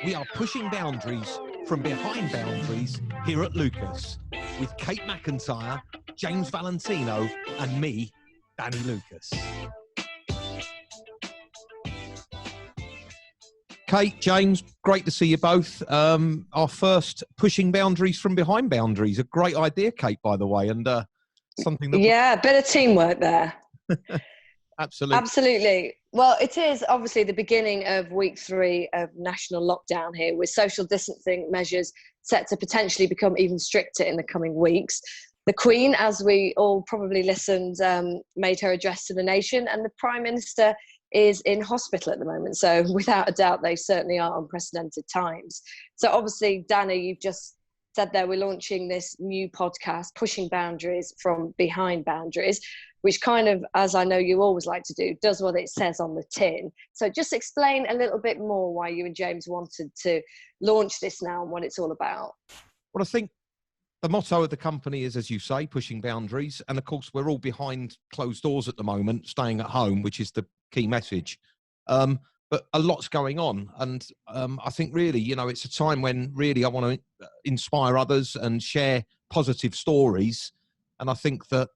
We are pushing boundaries from behind boundaries here at Lucas with Kate McIntyre, James Valentino, and me, Danny Lucas. Kate, James, great to see you both. Our first pushing boundaries from behind boundaries. A great idea, Kate, by the way, and something that... Yeah, bit of teamwork there. Absolutely. Absolutely. Well, it is obviously the beginning of week 3 of national lockdown here, with social distancing measures set to potentially become even stricter in the coming weeks. The Queen, as we all probably listened, made her address to the nation, and the Prime Minister is in hospital at the moment. So without a doubt, they certainly are unprecedented times. So obviously, Danny, you've just said there we're launching this new podcast, Pushing Boundaries from Behind Boundaries, which kind of, as I know you always like to do, does what it says on the tin. So just explain a little bit more why you and James wanted to launch this now and what it's all about. Well, I think the motto of the company is, as you say, pushing boundaries. And of course, we're all behind closed doors at the moment, staying at home, which is the key message. But a lot's going on. And I think really, you know, it's a time when really I want to inspire others and share positive stories. And I think that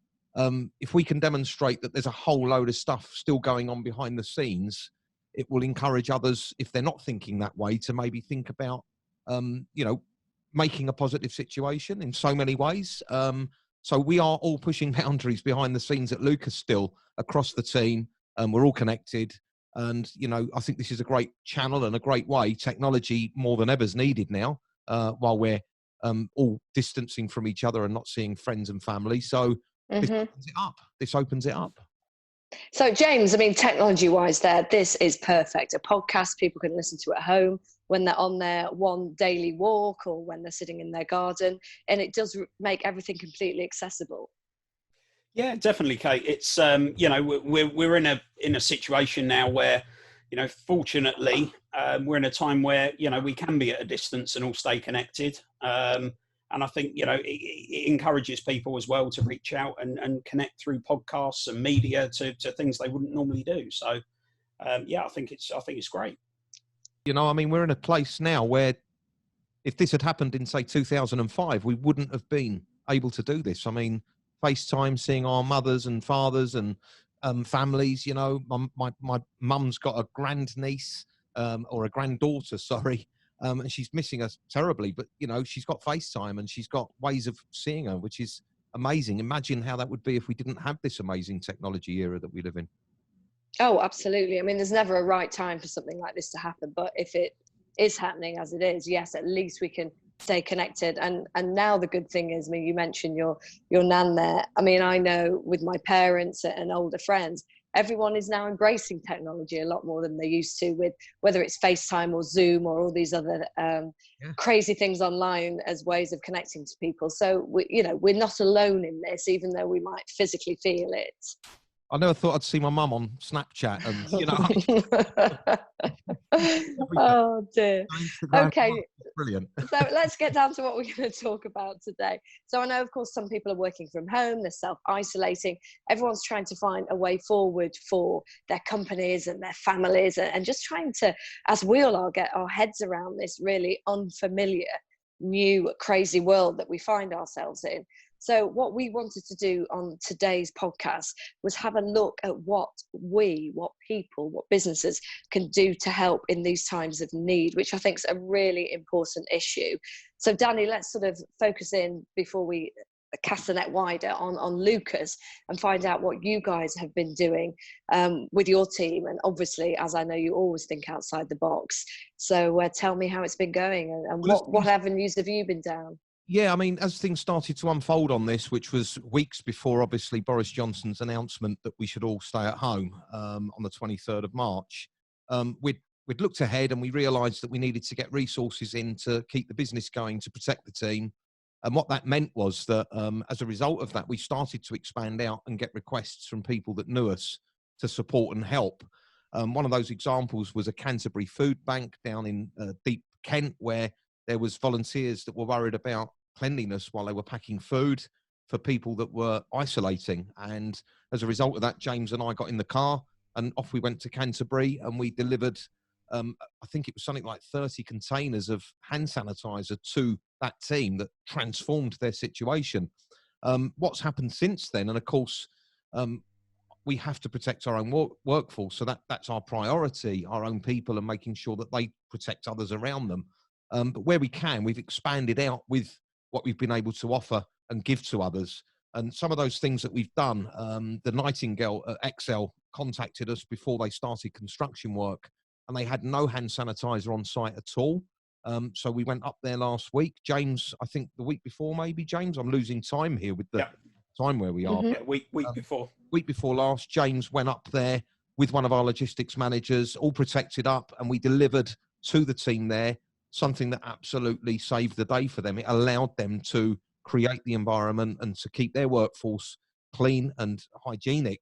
if we can demonstrate that there's a whole load of stuff still going on behind the scenes, it will encourage others, if they're not thinking that way, to maybe think about, you know, making a positive situation in so many ways. So we are all pushing boundaries behind the scenes at Lucas still across the team. We're all connected. And, you know, I think this is a great channel and a great way. Technology more than ever is needed now, while we're all distancing from each other and not seeing friends and family. So this opens it up. This opens it up. So, James, I mean, technology-wise there, this is perfect. A podcast people can listen to at home when they're on their one daily walk or when they're sitting in their garden. And it does make everything completely accessible. Yeah, definitely, Kate. It's you know, we're in a situation now where, you know, fortunately, we're in a time where, you know, we can be at a distance and all stay connected. And I think, you know, it encourages people as well to reach out and connect through podcasts and media to things they wouldn't normally do. So, yeah, I think it's great. You know, I mean, we're in a place now where if this had happened in, say, 2005, we wouldn't have been able to do this. I mean, FaceTime, seeing our mothers and fathers and families, you know, my mum's got a grandniece or a granddaughter, sorry, and she's missing us terribly. But, you know, she's got FaceTime and she's got ways of seeing her, which is amazing. Imagine how that would be if we didn't have this amazing technology era that we live in. Oh, absolutely. I mean, there's never a right time for something like this to happen. But if it is happening as it is, yes, at least we can stay connected. And now the good thing is, I mean, you mentioned your nan there. I mean, I know with my parents and older friends, everyone is now embracing technology a lot more than they used to, with whether it's FaceTime or Zoom or all these other crazy things online as ways of connecting to people. So we're not alone in this, even though we might physically feel it. I never thought I'd see my mum on Snapchat, and you know. Oh dear. Okay, brilliant. So let's get down to what we're going to talk about today. So I know, of course, some people are working from home, they're self-isolating. Everyone's trying to find a way forward for their companies and their families, and just trying to, as we all are, get our heads around this really unfamiliar, new, crazy world that we find ourselves in. So what we wanted to do on today's podcast was have a look at what people, what businesses can do to help in these times of need, which I think is a really important issue. So Danny, let's sort of focus in before we cast the net wider on Lucas and find out what you guys have been doing with your team. And obviously, as I know, you always think outside the box. So tell me how it's been going and what avenues have you been down? Yeah, I mean, as things started to unfold on this, which was weeks before, obviously, Boris Johnson's announcement that we should all stay at home on the 23rd of March, we'd looked ahead and we realised that we needed to get resources in to keep the business going, to protect the team. And what that meant was that as a result of that, we started to expand out and get requests from people that knew us to support and help. One of those examples was a Canterbury food bank down in deep Kent, where there was volunteers that were worried about cleanliness while they were packing food for people that were isolating. And as a result of that, James and I got in the car and off we went to Canterbury, and we delivered I think it was something like 30 containers of hand sanitizer to that team that transformed their situation. What's happened since then? And of course, we have to protect our own workforce. So that's our priority, our own people, and making sure that they protect others around them. But where we can, we've expanded out with what we've been able to offer and give to others. And some of those things that we've done, the Nightingale at Excel contacted us before they started construction work, and they had no hand sanitizer on site at all. So we went up there last week. James, I think the week before, maybe, James, I'm losing time here with the time where we are. Yeah, week before. Week before last, James went up there with one of our logistics managers, all protected up, and we delivered to the team there something that absolutely saved the day for them. It allowed them to create the environment and to keep their workforce clean and hygienic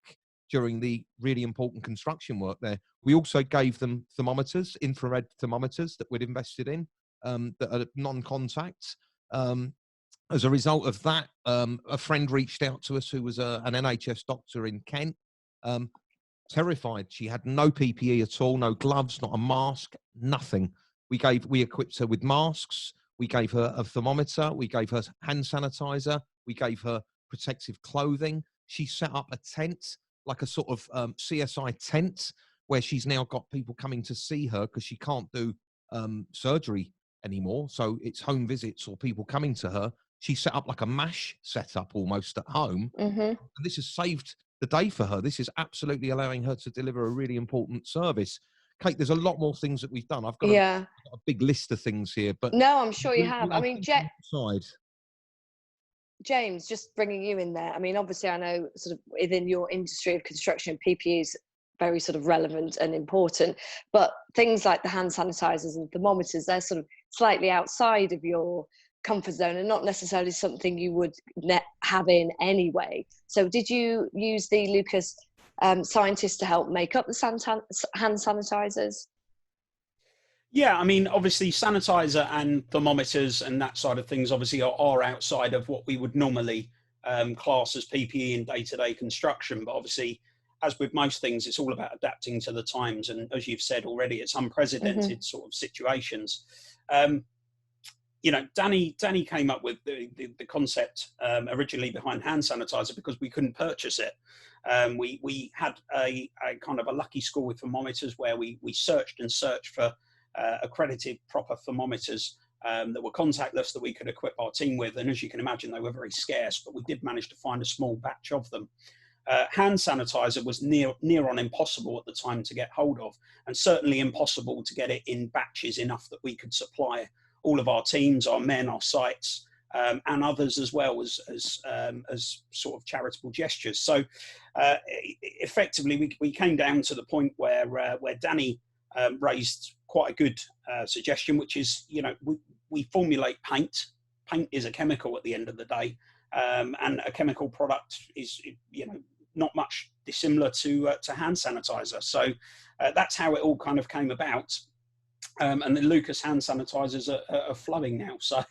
during the really important construction work there. We also gave them thermometers, infrared thermometers that we'd invested in, that are non-contact. As a result of that, a friend reached out to us who was an NHS doctor in Kent, terrified. She had no PPE at all, no gloves, not a mask, nothing. We equipped her with masks. We gave her a thermometer. We gave her hand sanitizer. We gave her protective clothing. She set up a tent, like a sort of CSI tent, where she's now got people coming to see her because she can't do surgery anymore. So it's home visits or people coming to her. She set up like a MASH setup almost at home. And this has saved the day for her. This is absolutely allowing her to deliver a really important service. Kate, there's a lot more things that we've done. I've got a big list of things here. But no, I'm sure you have. I mean, side. James, just bringing you in there. I mean, obviously, I know sort of within your industry of construction, PPE is very sort of relevant and important. But things like the hand sanitizers and thermometers, they're sort of slightly outside of your comfort zone and not necessarily something you would have in anyway. So did you use the Lucas scientists to help make up the hand sanitizers? Yeah, I mean, obviously sanitizer and thermometers and that side of things obviously are outside of what we would normally class as PPE in day-to-day construction. But obviously, as with most things, it's all about adapting to the times. And as you've said already, it's unprecedented sort of situations. You know, Danny came up with the concept originally behind hand sanitizer because we couldn't purchase it. We had a kind of a lucky score with thermometers where we searched and searched for accredited proper thermometers that were contactless that we could equip our team with. And as you can imagine, they were very scarce, but we did manage to find a small batch of them. Hand sanitizer was near on impossible at the time to get hold of, and certainly impossible to get it in batches enough that we could supply all of our teams, our men, our sites, and others as well as sort of charitable gestures. So effectively, we came down to the point where Danny raised quite a good suggestion, which is, you know, we formulate paint. Paint is a chemical at the end of the day, and a chemical product is, you know, not much dissimilar to hand sanitizer. So that's how it all kind of came about. And the Lucas hand sanitizers are flowing now. So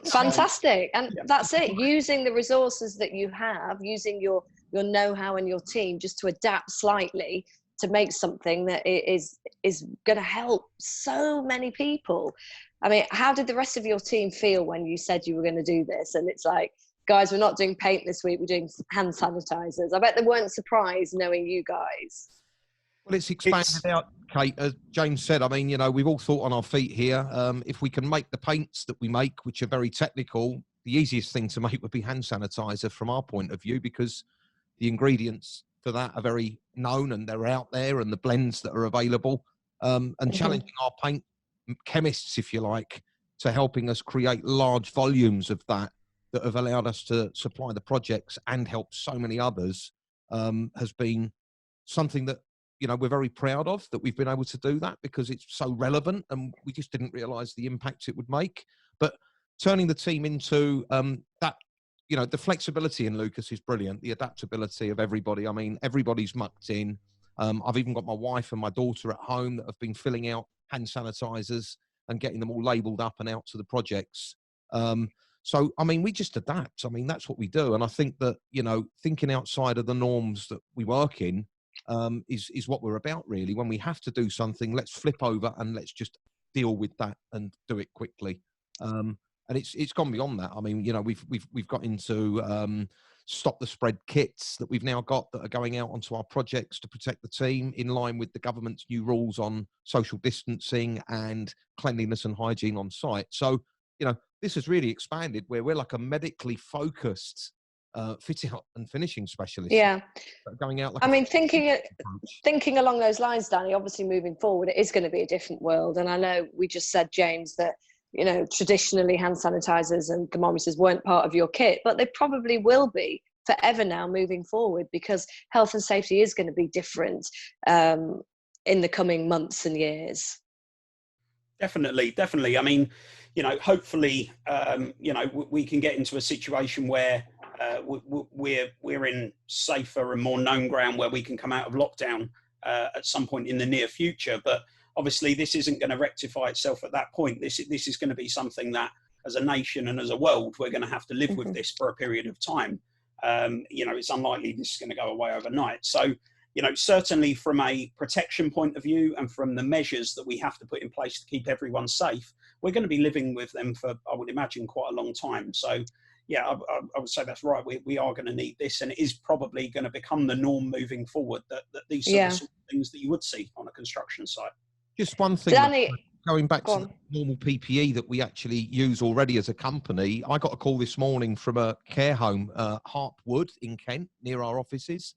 fantastic. And that's it, using the resources that you have, using your know-how and your team just to adapt slightly to make something that is going to help so many people. I mean, how did the rest of your team feel when you said you were going to do this? And it's like, guys, we're not doing paint this week, we're doing hand sanitizers. I bet they weren't surprised knowing you guys. Well, it's expanded out, Kate, as James said. I mean, you know, we've all thought on our feet here. If we can make the paints that we make, which are very technical, the easiest thing to make would be hand sanitizer from our point of view, because the ingredients for that are very known and they're out there, and the blends that are available, and challenging our paint chemists, if you like, to helping us create large volumes of that have allowed us to supply the projects and help so many others, has been something that, you know, we're very proud of, that we've been able to do that, because it's so relevant and we just didn't realize the impact it would make. But turning the team into that, you know, the flexibility in Lucas is brilliant. The adaptability of everybody. I mean, everybody's mucked in. I've even got my wife and my daughter at home that have been filling out hand sanitizers and getting them all labeled up and out to the projects. So, I mean, we just adapt. I mean, that's what we do. And I think that, you know, thinking outside of the norms that we work in is what we're about, really. When we have to do something, let's flip over and let's just deal with that and do it quickly. And it's gone beyond that. I mean, you know, we've got into stop the spread kits that we've now got that are going out onto our projects to protect the team in line with the government's new rules on social distancing and cleanliness and hygiene on site. So, you know, this has really expanded where we're like a medically focused fit out and finishing specialist. Yeah. Going out like I mean, thinking along those lines, Danny, obviously moving forward, it is going to be a different world. And I know we just said, James, that, you know, traditionally hand sanitizers and thermometers weren't part of your kit, but they probably will be forever now moving forward, because health and safety is going to be different in the coming months and years. Definitely. I mean, you know, hopefully, you know, we can get into a situation where we're in safer and more known ground where we can come out of lockdown at some point in the near future. But obviously, this isn't going to rectify itself at that point. This is going to be something that, as a nation and as a world, we're going to have to live with this for a period of time. You know, it's unlikely this is going to go away overnight. So, you know, certainly from a protection point of view and from the measures that we have to put in place to keep everyone safe, we're going to be living with them for, I would imagine, quite a long time. So, yeah, I would say that's right. We are going to need this, and it is probably going to become the norm moving forward, that these are the sort of things that you would see on a construction site. Just one thing, Danny, going back to the normal PPE that we actually use already as a company. I got a call this morning from a care home, Hartwood in Kent, near our offices,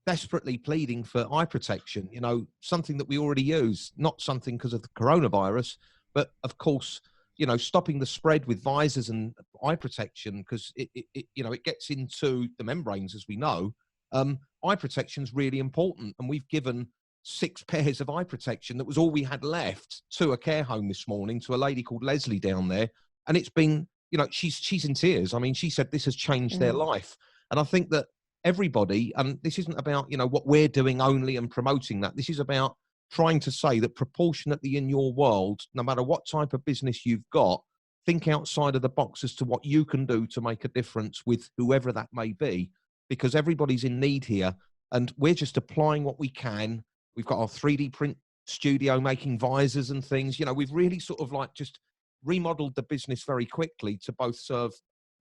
desperately pleading for eye protection, you know, something that we already use, not something because of the coronavirus, but of course, you know, stopping the spread with visors and eye protection, because it you know, it gets into the membranes, as we know. Eye protection is really important, and we've given 6 pairs of eye protection. That was all we had left to a care home this morning, to a lady called Leslie down there, and it's been, you know, she's in tears. I mean, she said this has changed their life, and I think that everybody, and this isn't about, you know, what we're doing only and promoting that. This is about trying to say that proportionately in your world, no matter what type of business you've got, think outside of the box as to what you can do to make a difference with whoever that may be, because everybody's in need here, and we're just applying what we can. We've got our 3D print studio making visors and things. You know, we've really sort of like just remodeled the business very quickly to both serve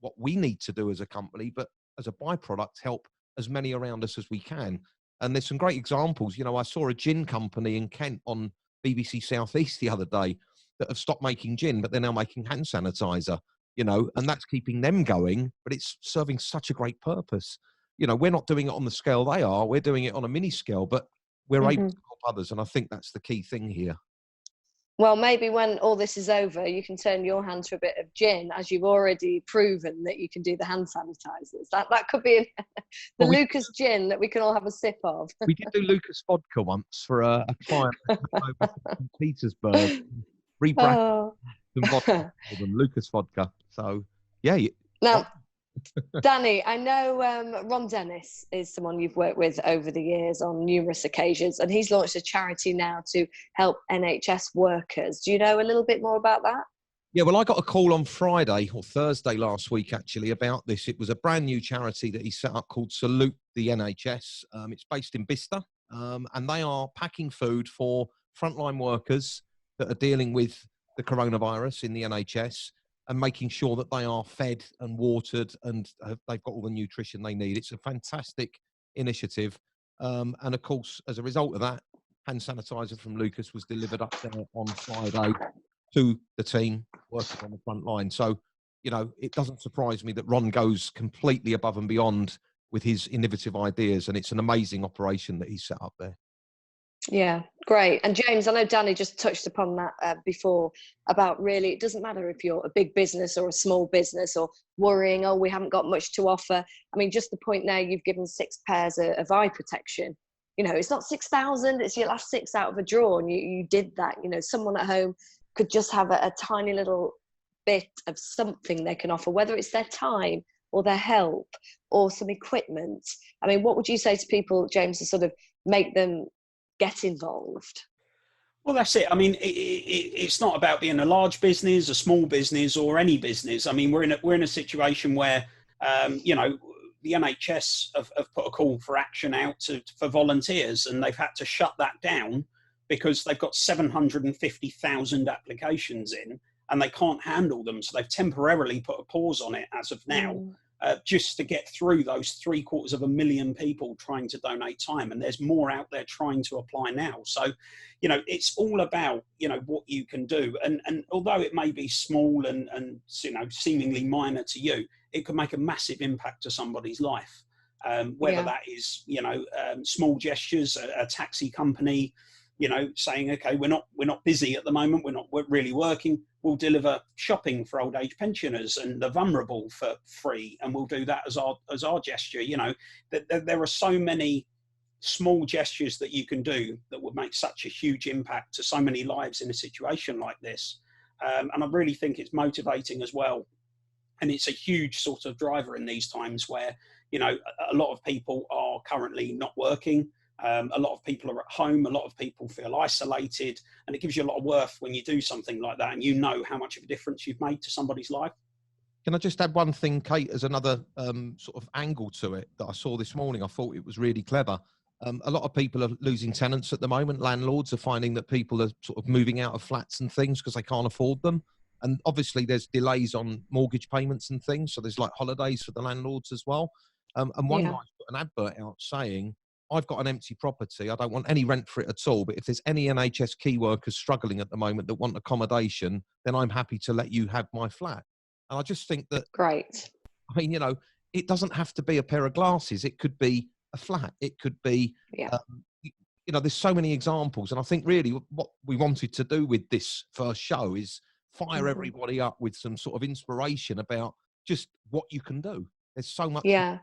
what we need to do as a company, but as a byproduct, help as many around us as we can. And there's some great examples. You know, I saw a gin company in Kent on BBC Southeast the other day that have stopped making gin, but they're now making hand sanitizer, you know, and that's keeping them going, but it's serving such a great purpose. You know, we're not doing it on the scale they are. We're doing it on a mini scale, but we're able to help others. And I think that's the key thing here. Well, maybe when all this is over, you can turn your hand to a bit of gin, as you've already proven that you can do the hand sanitizers. That could be the Lucas gin that we can all have a sip of. We did do Lucas vodka once for a client over in Petersburg. Rebranded some vodka for them, Lucas vodka. So, yeah. Now, Danny, I know Ron Dennis is someone you've worked with over the years on numerous occasions, and he's launched a charity now to help NHS workers. Do you know a little bit more about that? Yeah, well, I got a call on Friday or Thursday last week, actually, about this. It was a brand new charity that he set up called Salute the NHS. It's based in Bicester, and they are packing food for frontline workers that are dealing with the coronavirus in the NHS, and making sure that they are fed and watered and they've got all the nutrition they need. It's a fantastic initiative. And of course, as a result of that, hand sanitizer from Lucas was delivered up there on Friday to the team working on the front line. So, you know, it doesn't surprise me that Ron goes completely above and beyond with his innovative ideas, and it's an amazing operation that he's set up there. Yeah, great. And James, I know Danny just touched upon that before, about really, it doesn't matter if you're a big business or a small business, or worrying, oh, we haven't got much to offer. I mean, just the point now, you've given 6 pairs of eye protection. You know, it's not 6,000, it's your last 6 out of a drawer, and you did that. You know, someone at home could just have a tiny little bit of something they can offer, whether it's their time or their help or some equipment. I mean, what would you say to people, James, to sort of make them get involved? Well, that's it. I mean, it's not about being a large business, a small business, or any business. I mean, we're in a situation where, you know, the NHS have put a call for action out for volunteers, and they've had to shut that down because they've got 750,000 applications in and they can't handle them. So they've temporarily put a pause on it as of now, just to get through those 750,000 people trying to donate time. And there's more out there trying to apply now. So, you know, it's all about, you know, what you can do. And although it may be small and you know, seemingly minor to you, it could make a massive impact to somebody's life. Whether that is, you know, small gestures, a taxi company, you know, saying, okay, we're not busy at the moment, we're really working, we'll deliver shopping for old age pensioners and the vulnerable for free, and we'll do that as our gesture. You know, there are so many small gestures that you can do that would make such a huge impact to so many lives in a situation like this. And I really think it's motivating as well. And it's a huge sort of driver in these times where, you know, a lot of people are currently not working. A lot of people are at home. A lot of people feel isolated, and it gives you a lot of worth when you do something like that and you know how much of a difference you've made to somebody's life. Can I just add one thing, Kate, as another sort of angle to it that I saw this morning? I thought it was really clever. A lot of people are losing tenants at the moment. Landlords are finding that people are sort of moving out of flats and things because they can't afford them. And obviously there's delays on mortgage payments and things. So there's like holidays for the landlords as well. And one guy's put an advert out saying, I've got an empty property. I don't want any rent for it at all. But if there's any NHS key workers struggling at the moment that want accommodation, then I'm happy to let you have my flat. And I just think that, great. I mean, you know, it doesn't have to be a pair of glasses. It could be a flat. It could be, you know, there's so many examples. And I think really what we wanted to do with this first show is fire everybody up with some sort of inspiration about just what you can do. There's so much. Yeah.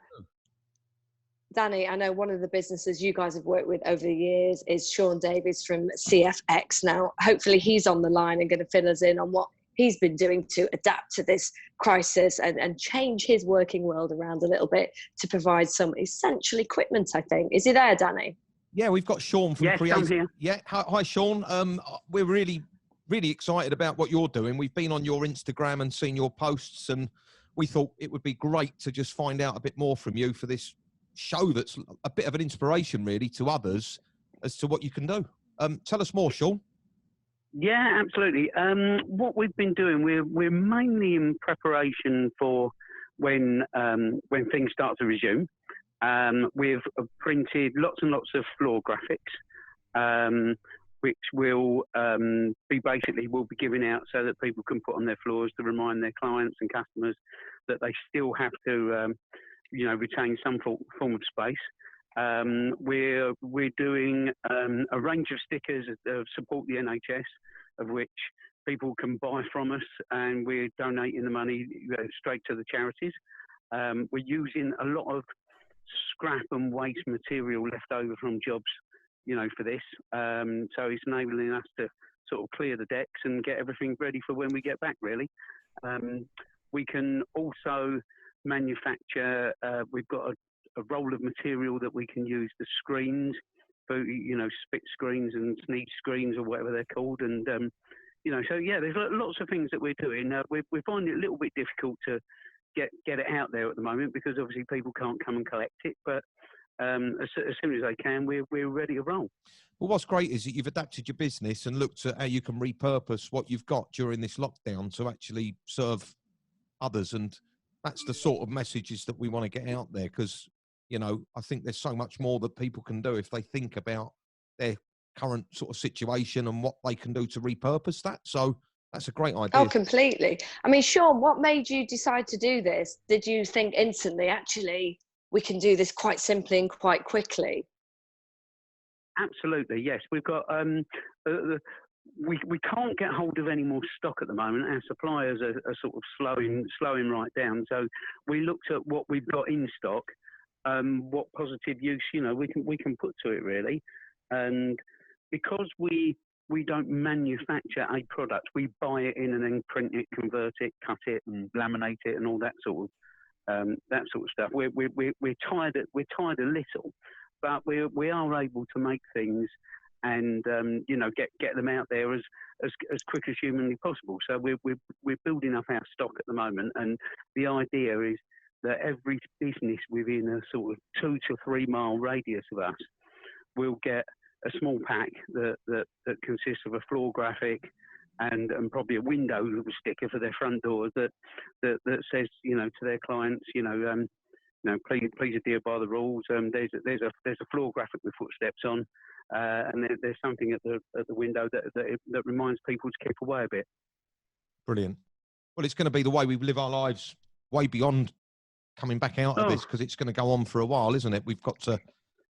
Danny, I know one of the businesses you guys have worked with over the years is Sean Davies from CFX. Now, hopefully he's on the line and going to fill us in on what he's been doing to adapt to this crisis and change his working world around a little bit to provide some essential equipment, I think. Is he there, Danny? Yeah, we've got Sean from Yes, I'm here. Yeah, hi, Sean. We're really excited about what you're doing. We've been on your Instagram and seen your posts, and we thought it would be great to just find out a bit more from you for this show that's a bit of an inspiration really to others as to what you can do. Tell us more, Sean. Yeah, absolutely. What we've been doing, we're mainly in preparation for when things start to resume. We've printed lots and lots of floor graphics, which will we'll be giving out so that people can put on their floors to remind their clients and customers that they still have to, retain some form of space. We're doing a range of stickers that support the NHS, of which people can buy from us, and we're donating the money straight to the charities. We're using a lot of scrap and waste material left over from jobs, for this. So it's enabling us to sort of clear the decks and get everything ready for when we get back, really. We can also manufacture, we've got a roll of material that we can use the screens for, spit screens and sneeze screens or whatever they're called. And, so yeah, there's lots of things that we're doing. We're finding it a little bit difficult to get it out there at the moment because obviously people can't come and collect it. But as soon as they can, we're ready to roll. Well, what's great is that you've adapted your business and looked at how you can repurpose what you've got during this lockdown to actually serve others. And that's the sort of messages that we want to get out there because, I think there's so much more that people can do if they think about their current sort of situation and what they can do to repurpose that. So that's a great idea. Oh, completely. I mean, Sean, what made you decide to do this? Did you think instantly, actually, we can do this quite simply and quite quickly? Absolutely, yes. We've got we can't get hold of any more stock at the moment. Our suppliers are sort of slowing right down. So we looked at what we've got in stock, what positive use we can put to it really, and because we don't manufacture a product, we buy it in and then print it, convert it, cut it, and laminate it, and all that sort of stuff. We're tired a little, but we are able to make things and get them out there as quick as humanly possible. So we're building up our stock at the moment, and the idea is that every business within a sort of 2 to 3 mile radius of us will get a small pack that consists of a floor graphic and probably a window little sticker for their front doors that says, you know, to their clients, you know, please adhere by the rules. There's a floor graphic with footsteps on, and there's something at the window that reminds people to keep away a bit. Brilliant. Well, it's going to be the way we live our lives way beyond coming back out of this, because it's going to go on for a while, isn't it? We've got to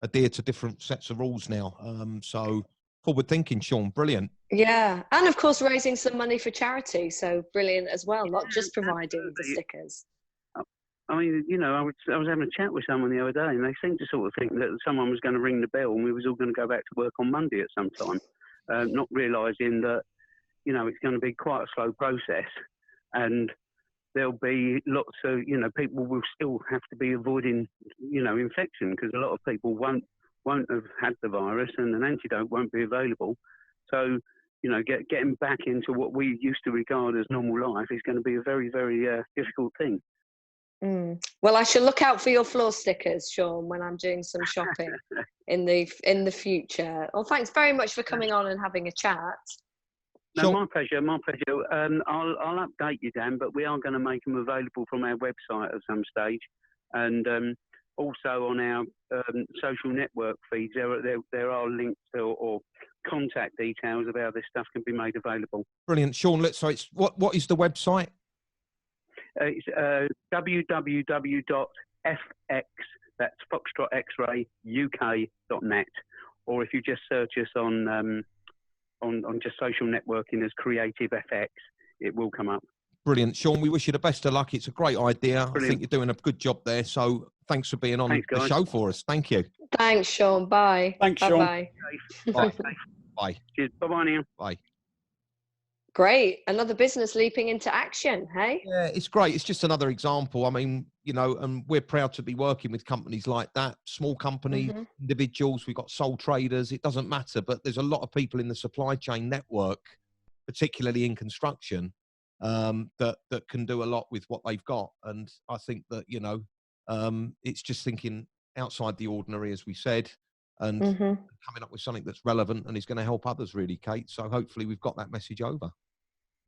adhere to different sets of rules now. So forward thinking, Sean. Brilliant. Yeah, and of course raising some money for charity, so brilliant as well, not just providing the stickers. I mean, you know, I was having a chat with someone the other day, and they seemed to sort of think that someone was going to ring the bell and we was all going to go back to work on Monday at some time, not realising that, you know, it's going to be quite a slow process, and there'll be lots of, you know, people will still have to be avoiding, you know, infection, because a lot of people won't have had the virus and an antidote won't be available. So, you know, getting back into what we used to regard as normal life is going to be a very, very difficult thing. Well, I shall look out for your floor stickers, Sean, when I'm doing some shopping in the future. Well, thanks very much for coming on and having a chat. No, my pleasure, my pleasure. I'll update you, Dan, but we are going to make them available from our website at some stage, and also on our social network feeds. There are links or contact details of how this stuff can be made available. Brilliant, Sean. So it's what is the website? It's www.fx, that's Foxtrot X-ray UK.net, or if you just search us on just social networking as Creative FX, it will come up. Brilliant, Sean. We wish you the best of luck. It's a great idea. Brilliant. I think you're doing a good job there. So thanks for being on the show for us. Thank you. Thanks, Sean. Bye. Thanks, Sean. Bye. Bye. Bye. Cheers. Bye-bye now. Bye. Great. Another business leaping into action, hey? Yeah, it's great. It's just another example. I mean, you know, and we're proud to be working with companies like that, small companies, individuals. We've got sole traders. It doesn't matter, but there's a lot of people in the supply chain network, particularly in construction, that can do a lot with what they've got. And I think that, you know, it's just thinking outside the ordinary, as we said, and coming up with something that's relevant and is going to help others, really, Kate. So hopefully we've got that message over.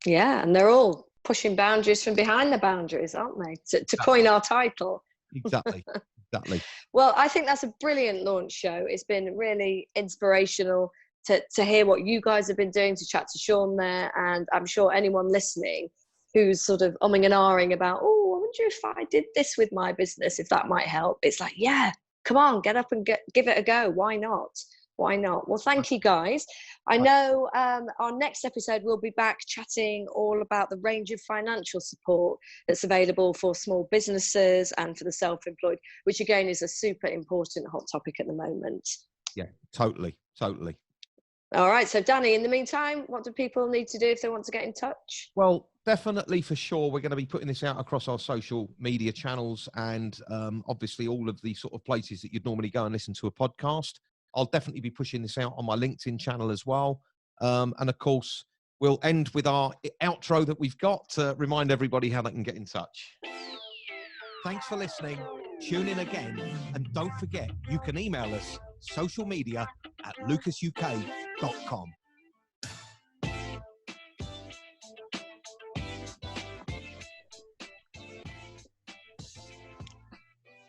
Yeah, and they're all pushing boundaries from behind the boundaries, aren't they? To coin our title. Exactly. Exactly. Well, I think that's a brilliant launch show. It's been really inspirational to hear what you guys have been doing, to chat to Sean there. And I'm sure anyone listening who's sort of umming and ahhing about, oh, I wonder if I did this with my business, if that might help. It's like, yeah, come on, get up and give it a go. Why not? Why not? Well, thank you, guys. I know our next episode, we'll be back chatting all about the range of financial support that's available for small businesses and for the self-employed, which again is a super important hot topic at the moment. Yeah, totally. Totally. All right. So, Danny, in the meantime, what do people need to do if they want to get in touch? Well, definitely, for sure, we're going to be putting this out across our social media channels and obviously all of the sort of places that you'd normally go and listen to a podcast. I'll definitely be pushing this out on my LinkedIn channel as well. And of course, we'll end with our outro that we've got to remind everybody how they can get in touch. Thanks for listening. Tune in again. And don't forget, you can email us socialmedia@lucasuk.com.